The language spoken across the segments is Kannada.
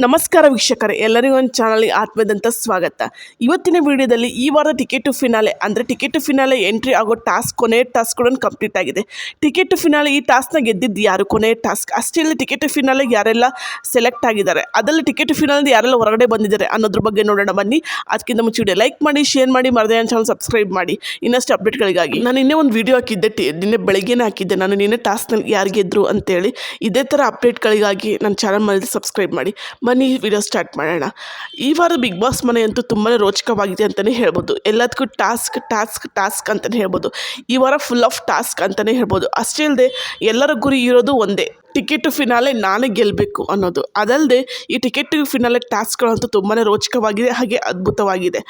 ನಮಸ್ಕಾರ ವೀಕ್ಷಕರೇ, ಎಲ್ಲರಿಗೂ ಒಂದು ಚಾನಲ್ಗೆ ಆತ್ಮದಂತ ಸ್ವಾಗತ. ಇವತ್ತಿನ ವಿಡಿಯೋದಲ್ಲಿ ಈ ವಾರದ ಟಿಕೆಟ್ ಟು ಫಿನಾಲೆ ಅಂದರೆ ಟಿಕೆಟ್ ಟು ಫಿನಾಲೆ ಎಂಟ್ರಿ ಆಗೋ ಟಾಸ್ಕ್ ಕೊನೆಯ ಟಾಸ್ಕ್ ಕೂಡ ಕಂಪ್ಲೀಟ್ ಆಗಿದೆ. ಟಿಕೆಟ್ ಟು ಫಿನಾಲೆ ಈ ಟಾಸ್ಕ್ನ ಗೆದ್ದಿದ್ದು ಯಾರು, ಕೊನೆಯ ಟಾಸ್ಕ್ ಅಷ್ಟೇ ಇಲ್ಲ, ಟಿಕೆಟ್ ಟು ಫಿನಾಲೆಗೆ ಯಾರೆಲ್ಲ ಸೆಲೆಕ್ಟ್ ಆಗಿದ್ದಾರೆ, ಅದರಲ್ಲಿ ಟಿಕೆಟ್ ಟು ಫಿನಾಲೆ ಯಾರೆಲ್ಲ ಹೊರಗಡೆ ಬಂದಿದ್ದಾರೆ ಅನ್ನೋದ್ರ ಬಗ್ಗೆ ನೋಡೋಣ ಬನ್ನಿ. ಅದಕ್ಕಿಂತ ಮುಂಚೆ ವಿಡಿಯೋ ಲೈಕ್ ಮಾಡಿ, ಶೇರ್ ಮಾಡಿ, ಮರದೇ ಚಾನಲ್ ಸಬ್ಸ್ಕ್ರೈಬ್ ಮಾಡಿ ಇನ್ನಷ್ಟು ಅಪ್ಡೇಟ್ಗಳಿಗಾಗಿ. ನಾನು ಇನ್ನೇ ಒಂದು ವಿಡಿಯೋ ಹಾಕಿದ್ದೆ, ನಿನ್ನೆ ಬೆಳಗ್ಗೆನೇ ಹಾಕಿದ್ದೆ, ನಾನು ನಿನ್ನೆ ಟಾಸ್ಕ್ನಲ್ಲಿ ಯಾರು ಗೆದ್ರು ಅಂತೇಳಿ. ಇದೇ ಥರ ಅಪ್ಡೇಟ್ಗಳಿಗಾಗಿ ನನ್ನ ಚಾನಲ್ ಮೇಲೆ ಸಬ್ಸ್ಕ್ರೈಬ್ ಮಾಡಿ. ಬನ್ನಿ ವಿಡಿಯೋ ಸ್ಟಾರ್ಟ್ ಮಾಡೋಣ. ಈ ವಾರ ಬಿಗ್ ಬಾಸ್ ಮನೆ ಅಂತೂ ತುಂಬಾ ರೋಚಕವಾಗಿದೆ ಅಂತಲೇ ಹೇಳ್ಬೋದು. ಎಲ್ಲದಕ್ಕೂ ಟಾಸ್ಕ್ ಟಾಸ್ಕ್ ಟಾಸ್ಕ್ ಅಂತಲೇ ಹೇಳ್ಬೋದು. ಈ ವಾರ ಫುಲ್ ಆಫ್ ಟಾಸ್ಕ್ ಅಂತಲೇ ಹೇಳ್ಬೋದು. ಅಷ್ಟೇ ಅಲ್ಲದೆ ಎಲ್ಲರ ಗುರಿ ಇರೋದು ಒಂದೇ, ಟಿಕೆಟ್ ಟು ಫಿನಾಲೆ ನಾನೇ ಗೆಲ್ಲಬೇಕು ಅನ್ನೋದು. ಅದಲ್ಲದೆ ಈ ಟಿಕೆಟ್ ಟು ಫಿನಾಲೆ ಟಾಸ್ಕ್ಗಳಂತೂ ತುಂಬಾ ರೋಚಕವಾಗಿದೆ, ಹಾಗೆ ಅದ್ಭುತವಾಗಿದೆ.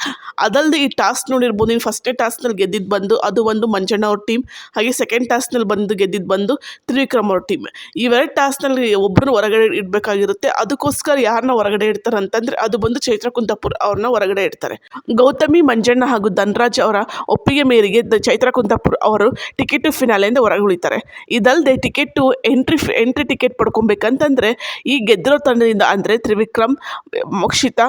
ಅದಲ್ಲದೆ ಈ ಟಾಸ್ಕ್ ನೋಡಿರ್ಬೋದು, ನೀವು ಫಸ್ಟ್ನೇ ಟಾಸ್ಕ್ನಲ್ಲಿ ಗೆದ್ದಿದ್ದು ಬಂದು ಅದು ಒಂದು ಮಂಜಣ್ಣ ಅವ್ರ ಟೀಮ್, ಹಾಗೆ ಸೆಕೆಂಡ್ ಟಾಸ್ಕ್ನಲ್ಲಿ ಬಂದು ಗೆದ್ದಿದ್ದು ಬಂದು ತ್ರಿವಿಕ್ರಮ್ ಅವ್ರ ಟೀಮ್. ಇವೆರಡು ಟಾಸ್ಕ್ನಲ್ಲಿ ಒಬ್ಬರನ್ನ ಹೊರಗಡೆ ಇಡಬೇಕಾಗಿರುತ್ತೆ. ಅದಕ್ಕೋಸ್ಕರ ಯಾರನ್ನ ಹೊರಗಡೆ ಇಡ್ತಾರೆ ಅಂತಂದರೆ ಅದು ಬಂದು ಚೈತ್ರ ಕುಂದಾಪುರ್ ಅವ್ರನ್ನ ಹೊರಗಡೆ ಇಡ್ತಾರೆ. ಗೌತಮಿ, ಮಂಜಣ್ಣ ಹಾಗೂ ಧನ್ರಾಜ್ ಅವರ ಒಪ್ಪಿಗೆ ಮೇರೆಗೆ ಚೈತ್ರ ಕುಂದಾಪುರ್ ಅವರು ಟಿಕೆಟ್ ಟು ಫಿನಾಲೆಯಿಂದ ಹೊರಗೆ ಉಳಿತಾರೆ. ಇದಲ್ಲದೆ ಟಿಕೆಟ್ ಟು ಎಂಟ್ರಿ ಟಿಕೆಟ್ ಪಡ್ಕೊಬೇಕಂತಂದರೆ ಈ ಗೆದ್ದಿರೋ ತಂಡದಿಂದ ಅಂದರೆ ತ್ರಿವಿಕ್ರಮ್, ಮೋಕ್ಷಿತಾ,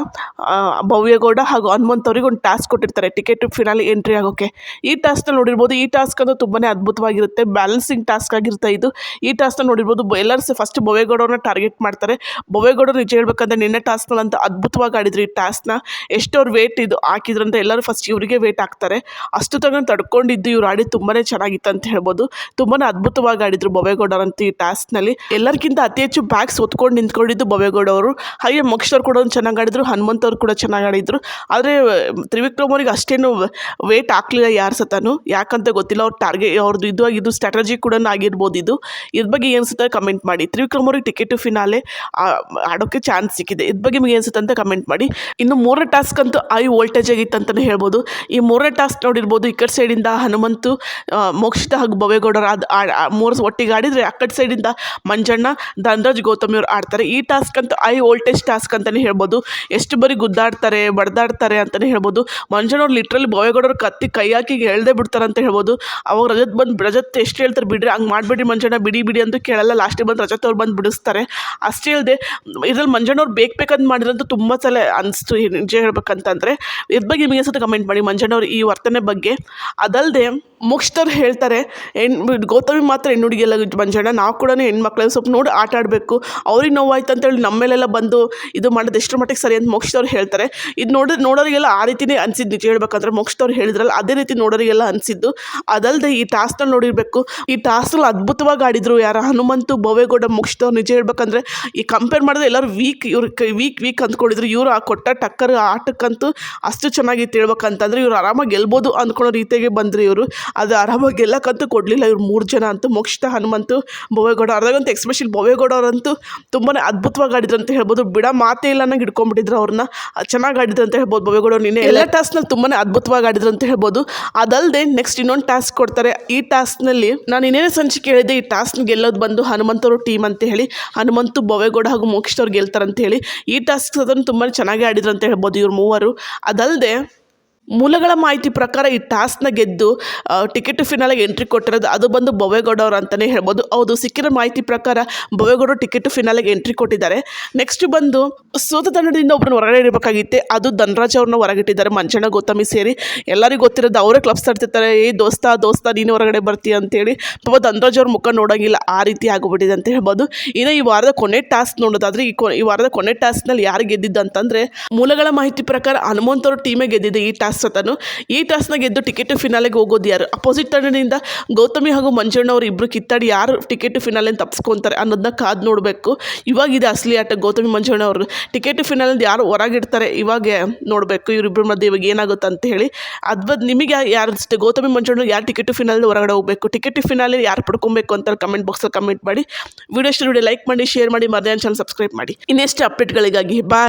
ಭವ್ಯಗೌಡ ಹಾಗೂ ಹನುಮಂತ್ ಅವ್ರಿಗೆ ಒಂದು ಟಾಸ್ಕ್ ಕೊಟ್ಟಿರ್ತಾರೆ ಟಿಕೆಟ್ ಟು ಫಿನಾಲೆ ಎಂಟ್ರಿ ಆಗೋಕ್ಕೆ. ಈ ಟಾಸ್ಕ್ನ ನೋಡಿರ್ಬೋದು, ಈ ಟಾಸ್ಕ್ ಅಂತೂ ತುಂಬಾ ಅದ್ಭುತವಾಗಿರುತ್ತೆ, ಬ್ಯಾಲೆನ್ಸಿಂಗ್ ಟಾಸ್ಕ್ ಆಗಿರುತ್ತೆ ಇದು. ಈ ಟಾಸ್ಕ್ನ ನೋಡಿರ್ಬೋದು, ಎಲ್ಲರೂ ಫಸ್ಟ್ ಭವ್ಯಗೌಡವ್ರನ್ನ ಟಾರ್ಗೆಟ್ ಮಾಡ್ತಾರೆ. ಭವ್ಯಗೌಡರು ನಿಜ ಹೇಳ್ಬೇಕಂದ್ರೆ ನಿನ್ನೆ ಟಾಸ್ಕ್ನಲ್ಲಿ ಅಂತ ಅದ್ಭುತವಾಗಿ ಆಡಿದ್ರು. ಈ ಟಾಸ್ಕ್ನ ಎಷ್ಟವ್ರು ವೇಟ್ ಇದು ಹಾಕಿದ್ರಂತ ಎಲ್ಲರೂ ಫಸ್ಟ್ ಇವರಿಗೆ ವೇಟ್ ಹಾಕ್ತಾರೆ. ಅಷ್ಟು ತಗೊಂಡು ತಡ್ಕೊಂಡಿದ್ದು ಇವ್ರು ಆಡಿ ತುಂಬಾ ಚೆನ್ನಾಗಿತ್ತು ಅಂತ ಹೇಳ್ಬೋದು. ತುಂಬಾ ಅದ್ಭುತವಾಗಿ ಆಡಿದ್ರು ಭವ್ಯಗೌಡರಂತೂ ಈ ಟಾಸ್ಕ್ನಲ್ಲಿ. ಎಲ್ಲರಿಗಿಂತ ಅತಿ ಹೆಚ್ಚು ಬ್ಯಾಗ್ಸ್ ಹೊತ್ಕೊಂಡು ನಿಂತ್ಕೊಂಡಿದ್ದು ಭವ್ಯಗೌಡ ಅವರು. ಹಾಗೆ ಮೋಕ್ಷವ್ರು ಕೂಡ ಚೆನ್ನಾಗಿ ಆಡಿದ್ರು, ಹನುಮಂತ್ ಅವ್ರು ಕೂಡ ಚೆನ್ನಾಗಿ ಆಡಿದ್ರು. ಆದರೆ ತ್ರಿವಿಕ್ರಮ್ ಅವ್ರಿಗೆ ಅಷ್ಟೇನು ವೇಟ್ ಹಾಕಲಿಲ್ಲ ಯಾರು ಸತನು, ಯಾಕಂತ ಗೊತ್ತಿಲ್ಲ. ಅವ್ರದ್ದು ಇದು ಸ್ಟ್ರಾಟಜಿ ಕೂಡ ಆಗಿರ್ಬೋದು. ಇದ್ರ ಬಗ್ಗೆ ಏನು ಅನ್ಸುತ್ತೆ ಕಮೆಂಟ್ ಮಾಡಿ. ತ್ರಿವಿಕ್ರಮ್ ಅವ್ರಿಗೆ ಟಿಕೆಟ್ ಟು ಫಿನಾಲೆ ಆಡೋಕ್ಕೆ ಚಾನ್ಸ್ ಸಿಕ್ಕಿದೆ, ಇದ್ರ ಬಗ್ಗೆ ನಿಮಗೆ ಅನ್ಸುತ್ತೆ ಅಂತ ಕಮೆಂಟ್ ಮಾಡಿ. ಇನ್ನು ಮೂರನೇ ಟಾಸ್ಕ್ ಅಂತೂ ಹೈ ವೋಲ್ಟೇಜ್ ಆಗಿತ್ತು ಅಂತಲೇ ಹೇಳ್ಬೋದು. ಈ ಮೂರನೇ ಟಾಸ್ಕ್ ನೋಡಿರ್ಬೋದು, ಈ ಕಡೆ ಸೈಡಿಂದ ಹನುಮಂತು, ಮೋಕ್ಷಿತ ಹಾಗೂ ಭವ್ಯಗೌಡರು ಮೂರು ಒಟ್ಟಿಗೆ ಆಡಿದರೆ, ಆ ಕಡೆ ಸೈಡಿಂದ ಮಂಜಣ್ಣ, ಧನ್ರಾಜ್, ಗೌತಮಿ ಅವರು ಆಡ್ತಾರೆ. ಈ ಟಾಸ್ಕ್ ಅಂತೂ ಹೈ ವೋಲ್ಟೇಜ್ ಟಾಸ್ಕ್ ಅಂತಲೇ ಹೇಳ್ಬೋದು. ಎಷ್ಟು ಬರೀ ಗುದ್ದಾಡ್ತಾರೆ, ಬಡ್ದಾಡ್ತಾರೆ ಅಂತಲೇ ಹೇಳ್ಬೋದು. ಮಂಜಣ್ಣವ್ರು ಲಿಟ್ರಲಿ ಭವ್ಯಗೌಡರು ಕತ್ತಿ ಕೈ ಹಾಕಿ ಎಳ್ದೇ ಬಿಡ್ತಾರೆ ಅಂತ ಹೇಳ್ಬೋದು. ಅವಾಗ ರಜತ್ ಎಷ್ಟು ಹೇಳ್ತಾರೆ, ಬಿಡ್ರಿ ಹಂಗೆ ಮಾಡಬೇಡಿ ಮಂಜಣ್ಣ, ಬಿಡಿ ಅಂತ ಕೇಳಲ್ಲ. ಲಾಸ್ಟಿಗೆ ಬಂದು ರಜತ್ ಅವ್ರು ಬಂದು ಬಿಡಿಸ್ತಾರೆ. ಅಷ್ಟೇ ಅಲ್ಲದೆ ಇದ್ರಲ್ಲಿ ಮಂಜಣ್ಣವ್ರು ಬೇಕಂತ ಮಾಡಿದ್ರಂತೂ ತುಂಬ ಸಲ ಅನಿಸ್ತು ನಿಜ ಹೇಳ್ಬೇಕಂತಂದರೆ. ಇದ್ರ ಬಗ್ಗೆ ನಿಮಗೆ ಅನ್ಸುತ್ತೆ ಕಮೆಂಟ್ ಮಾಡಿ ಮಂಜಣ್ಣವ್ರು ಈ ವರ್ತನೆ ಬಗ್ಗೆ. ಅದಲ್ಲದೆ ಮೋಕ್ಷದವ್ರು ಹೇಳ್ತಾರೆ, ಗೌತಮಿ ಮಾತ್ರ ಹೆಣ್ಣು ಹುಡುಗಿಯಲ್ಲ ಮಂಜಣ್ಣ, ನಾವು ಕೂಡ ಹೆಣ್ಮಕ್ಳು ಸ್ವಲ್ಪ ನೋಡಿ ಆಟ ಆಡಬೇಕು, ಅವ್ರಿಗೆ ನೋವಾಯ್ತು ಅಂತೇಳಿ ನಮ್ಮೇಲೆಲ್ಲ ಬಂದು ಇದು ಮಾಡೋದು ಎಷ್ಟರ ಮಟ್ಟಿಗೆ ಸರಿ ಅಂತ ಮೋಕ್ಷದವ್ರು ಹೇಳ್ತಾರೆ. ಇದು ನೋಡೋರಿಗೆಲ್ಲ ಆ ರೀತಿಯೇ ಅನಿಸಿದ್ದು ನಿಜ ಹೇಳ್ಬೇಕಂದ್ರೆ. ಮೋಕ್ಷದವ್ರು ಹೇಳಿದ್ರಲ್ಲ ಅದೇ ರೀತಿ ನೋಡೋರಿಗೆಲ್ಲ ಅನಿಸಿದ್ದು. ಅದಲ್ಲದೆ ಈ ಟಾಸ್ಕ್ನಲ್ಲಿ ನೋಡಿರಬೇಕು, ಈ ಟಾಸ್ಕ್ನಲ್ಲಿ ಅದ್ಭುತವಾಗಿ ಆಡಿದ್ರು ಯಾರು, ಹನುಮಂತು, ಭವ್ಯಗೌಡ, ಮೋಕ್ಷದವ್ರು. ನಿಜ ಹೇಳ್ಬೇಕಂದ್ರೆ ಈ ಕಂಪೇರ್ ಮಾಡಿದ್ರೆ ಎಲ್ಲರೂ ವೀಕ್ ಅಂದ್ಕೊಂಡಿದ್ರು. ಇವರು ಆ ಕೊಟ್ಟ ಟಕ್ಕರ್ ಆಟಕ್ಕಂತೂ ಅಷ್ಟು ಚೆನ್ನಾಗಿತ್ತು ಹೇಳ್ಬೇಕಂತಂದ್ರೆ. ಇವ್ರು ಆರಾಮಾಗಿ ಗೆಲ್ಬೋದು ಅಂದ್ಕೊಳ್ಳೋ ರೀತಿಯಾಗೆ ಬಂದರು ಇವರು. ಅದು ಆರಾಮಾಗಿ ಗೆಲ್ಲಕ್ಕಂತೂ ಕೊಡಲಿಲ್ಲ ಇವ್ರು 3 ಜನ ಅಂತೂ, ಮೋಕ್ಷಿತ, ಹನುಮಂತು, ಭವ್ಯಗೌಡ. ಅರ್ಧಗಂತೂ ಎಸ್ಪೆಷಲಿ ಭವ್ಯಗೌಡ ಅವರಂತೂ ತುಂಬಾ ಅದ್ಭುತವಾಗಿ ಆಡಿದ್ರು ಅಂತ ಹೇಳ್ಬೋದು. ಬಿಡ ಮಾತೇ ಇಲ್ಲ ಅನ್ನಂಗೆ ಹಿಡ್ಕೊಂಡ್ಬಿಟ್ಟಿದ್ರು ಅವ್ರನ್ನ, ಚೆನ್ನಾಗಿ ಆಡಿದ್ರು ಅಂತ ಹೇಳ್ಬೋದು. ಭವ್ಯಗೌಡ ನಿನ್ನೆ ಎಲ್ಲ ಟಾಸ್ಕ್ನಲ್ಲಿ ತುಂಬಾ ಅದ್ಭುತವಾಗಿ ಆಡಿದ್ರು ಅಂತ ಹೇಳ್ಬೋದು. ಅದಲ್ಲದೆ ನೆಕ್ಸ್ಟ್ ಇನ್ನೊಂದು ಟಾಸ್ಕ್ ಕೊಡ್ತಾರೆ. ಈ ಟಾಸ್ಕ್ನಲ್ಲಿ ನಾನು ಇನ್ನೇನೇ ಸಂಚಿಕೆ ಹೇಳಿದೆ, ಈ ಟಾಸ್ಕ್ ಗೆಲ್ಲೋದು ಬಂದು ಹನುಮಂತವ್ರ ಟೀಮ್ ಅಂತ ಹೇಳಿ. ಹನುಮಂತು, ಭವ್ಯಗೌಡ ಹಾಗೂ ಮೋಕ್ಷದವ್ರು ಗೆಲ್ತಾರಂತ ಹೇಳಿ. ಈ ಟಾಸ್ಕ್ ಅದನ್ನು ತುಂಬಾ ಚೆನ್ನಾಗಿ ಆಡಿದ್ರು ಅಂತ ಹೇಳ್ಬೋದು ಇವ್ರು ಮೂವರು. ಅದಲ್ಲದೆ ಮೂಲಗಳ ಮಾಹಿತಿ ಪ್ರಕಾರ ಈ ಟಾಸ್ಕ್ನ ಗೆದ್ದು ಟಿಕೆಟ್ ಟು ಫಿನಾಲೆಗೆ ಎಂಟ್ರಿ ಕೊಟ್ಟಿರೋದು ಅದು ಬಂದು ಭವ್ಯಗೌಡ ಅವರು ಅಂತಲೇ ಹೇಳ್ಬೋದು. ಹೌದು, ಸಿಕ್ಕಿರೋ ಮಾಹಿತಿ ಪ್ರಕಾರ ಭವ್ಯಗೌಡರು ಟಿಕೆಟ್ ಟು ಫಿನಾಲೆಗೆ ಎಂಟ್ರಿ ಕೊಟ್ಟಿದ್ದಾರೆ. ನೆಕ್ಸ್ಟ್ ಬಂದು ಸೋತ ತಂಡದಿಂದ ಒಬ್ಬರನ್ನ ಹೊರಗಡೆ ಇಡಬೇಕಾಗಿತ್ತೆ, ಅದು ಧನ್ರಾಜ್ ಅವ್ರನ್ನ ಹೊರಗಿಟ್ಟಿದ್ದಾರೆ. ಮಂಜಣ್ಣ, ಗೌತಮಿ ಸೇರಿ ಎಲ್ಲರಿಗೂ ಗೊತ್ತಿರೋದು, ಅವರೇ ಕ್ಲಬ್ಸ್ ತರ್ತಿರ್ತಾರೆ, ದೋಸ್ತ ನೀನು ಹೊರಗಡೆ ಬರ್ತೀಯ ಅಂತೇಳಿ. ಪಾಪ ಧನ್ರಾಜ್ ಅವ್ರ ಮುಖ ನೋಡೋಂಗಿಲ್ಲ, ಆ ರೀತಿ ಆಗೋಗ್ಬಿಟ್ಟಿದೆ ಅಂತ ಹೇಳ್ಬೋದು. ಇನ್ನು ಈ ವಾರದ ಕೊನೆ ಟಾಸ್ಕ್ ನೋಡೋದಾದ್ರೆ, ಈ ವಾರದ ಕೊನೆ ಟಾಸ್ಕ್ನಲ್ಲಿ ಯಾರು ಗೆದ್ದಿದ್ದು ಅಂತಂದರೆ, ಮೂಲಗಳ ಮಾಹಿತಿ ಪ್ರಕಾರ ಹನುಮಂತ್ ಅವ್ರ ಟೀಮೇ ಗೆದ್ದಿದೆ ಈ ಟಾಸ್ಕ್ ಸತನು. ಈ ಟಾಸ್ಕ್ನ ಗೆದ್ದು ಟಿಕೆಟ್ ಟು ಫಿನಾಲೆಗೆ ಹೋಗೋದು ಯಾರು, ಅಪೋಸಿಟ್ ತಂಡದಿಂದ ಗೌತಮಿ ಹಾಗೂ ಮಂಜಣ್ಣ ಅವರು ಇಬ್ಬರು ಕಿತ್ತಾಡಿ ಯಾರು ಟಿಕೆಟ್ ಟು ಫಿನಾಲೆ ತಪ್ಪಿಸ್ಕೊತಾರೆ ಅನ್ನೋದನ್ನ ಕಾದು ನೋಡಬೇಕು. ಇವಾಗಿದೆ ಅಸಲಿ ಆಟ. ಗೌತಮಿ, ಮಂಜಣ್ಣ ಅವರು ಟಿಕೆಟ್ ಟು ಫಿನಾಲಿಂದ ಯಾರು ಹೊರಗಿಡ್ತಾರೆ ಇವಾಗ ನೋಡಬೇಕು, ಇವರಿಬ್ಬರ ಮಧ್ಯೆ ಇವಾಗ ಏನಾಗುತ್ತೆ ಅಂತ ಹೇಳಿ. ನಿಮಗೆ ಯಾರು ಅನಿಸುತ್ತೆ, ಗೌತಮಿ, ಮಂಜಣ್ಣ ಯಾರು ಟಿಕೆಟ್ ಟು ಫಿನಾಲೆ ಹೊರಗಡೆ ಹೋಗಬೇಕು, ಟಿಕೆಟ್ ಟು ಫಿನಾಲೆ ಯಾರು ಪಡ್ಕೊಬೇಕು ಅಂತ ಕಮೆಂಟ್ ಬಾಕ್ಸಲ್ಲಿ ಕಮೆಂಟ್ ಮಾಡಿ. ವಿಡಿಯೋ ಲೈಕ್ ಮಾಡಿ, ಶೇರ್ ಮಾಡಿ, ಮರದೇ ಚಾನಲ್ ಸಬ್ಸ್ಕ್ರೈಬ್ ಮಾಡಿ ಇನ್ನೆಷ್ಟು ಅಪ್ಡೇಟ್ಗಳಿಗಾಗಿ. ಬಾಯ್.